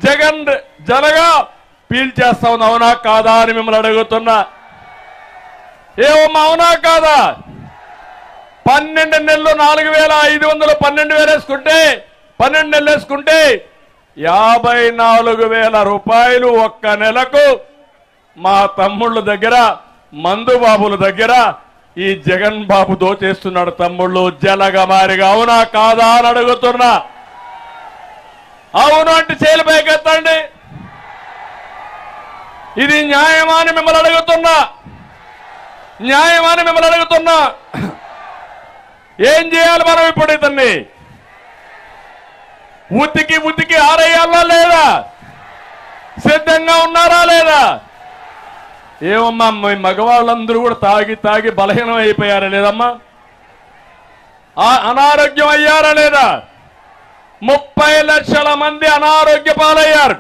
జగన్ జలగా పీల్చేస్తా ఉంది. అవునా కాదా అని మిమ్మల్ని అడుగుతున్నా. ఏమమ్మా అవునా కాదా? 12 నెలలు 4,500 12,000 వేసుకుంటే 12 నెలలు వేసుకుంటే 54,000 రూపాయలు ఒక్క నెలకు మా తమ్ముళ్ళ దగ్గర మందుబాబుల దగ్గర ఈ జగన్ బాబు దోచేస్తున్నాడు. తమ్ముళ్ళు జలగమారిగా అవునా కాదా అని అడుగుతున్నా. అవును అంటే చేలు పైకెత్తండి. ఇది న్యాయమా అని మిమ్మల్ని అడుగుతున్నా. న్యాయమని మిమ్మల్ని అడుగుతున్నా. ఏం చేయాలి మనం ఇప్పుడు? ఇతన్ని ఉతికి ఆరేయాలా లేదా? సిద్ధంగా ఉన్నారా లేదా? ఏమమ్మా మీ మగవాళ్ళందరూ కూడా తాగి బలహీనం అయిపోయారా లేదమ్మా? అనారోగ్యం అయ్యారా లేదా? 30 లక్షల మంది అనారోగ్య పాలయ్యారు.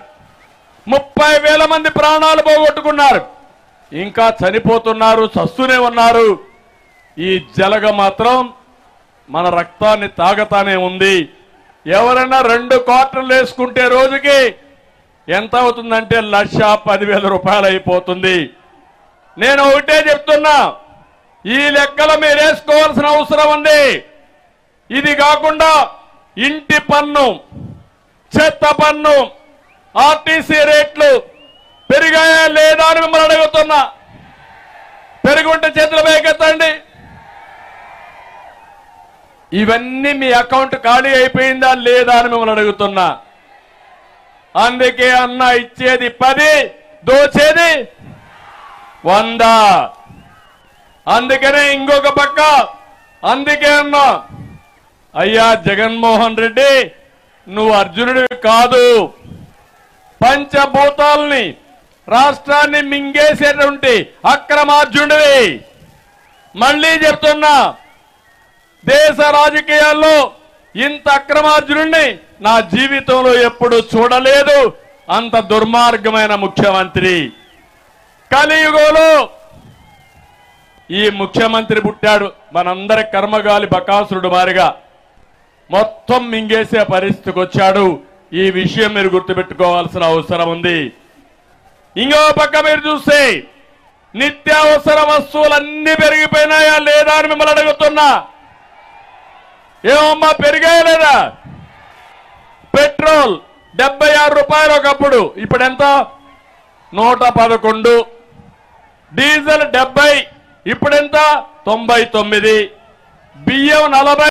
30,000 మంది ప్రాణాలు పోగొట్టుకున్నారు. ఇంకా చనిపోతున్నారు, చస్తూనే ఉన్నారు. ఈ జలగ మాత్రం మన రక్తాన్ని తాగతానే ఉంది. ఎవరైనా 2 క్వార్టర్లు వేసుకుంటే రోజుకి ఎంత అవుతుందంటే 1,10,000 రూపాయలు అయిపోతుంది. నేను ఒకటే చెప్తున్నా, ఈ లెక్కలు మీరు వేసుకోవాల్సిన అవసరం ఉంది. ఇది కాకుండా ఇంటి పన్ను, చెత్త పన్ను, ఆర్టీసీ రేట్లు పెరిగాయా లేదా అని మిమ్మల్ని అడుగుతున్నా. పెరుగుంటే చేతుల పైకెత్తండి. ఇవన్నీ మీ అకౌంట్ ఖాళీ అయిపోయిందా లేదా అని మిమ్మల్ని అడుగుతున్నా. అందుకే అన్న ఇచ్చేది 10, దోచేది 100. అందుకనే ఇంకొక పక్క అందుకే అన్నా, అయ్యా జగన్మోహన్ రెడ్డి నువ్వు అర్జునుడివి కాదు, పంచభూతాల్ని రాష్ట్రాన్ని మింగేసేటువంటి అక్రమార్జునుడివి. మళ్ళీ చెప్తున్నా, దేశ రాజకీయాల్లో ఇంత అక్రమార్జునుడిని నా జీవితంలో ఎప్పుడు చూడలేదు. అంత దుర్మార్గమైన ముఖ్యమంత్రి. కలియుగంలో ఈ ముఖ్యమంత్రి పుట్టాడు. మనందరి కర్మగాలి బకాసురుడు మారిగా మొత్తం మింగేసే పరిస్థితికి వచ్చాడు. ఈ విషయం మీరు గుర్తుపెట్టుకోవాల్సిన అవసరం ఉంది. ఇంకో పక్క మీరు చూస్తే నిత్యావసర వస్తువులన్నీ పెరిగిపోయినాయా లేదా అని మిమ్మల్ని అడుగుతున్నా. ఏమమ్మా పెరిగాయా లేదా? పెట్రోల్ 76 రూపాయలు ఒకప్పుడు, ఇప్పుడు ఎంత? 111. డీజిల్ 70, ఇప్పుడెంత? 99. బియ్యం 40.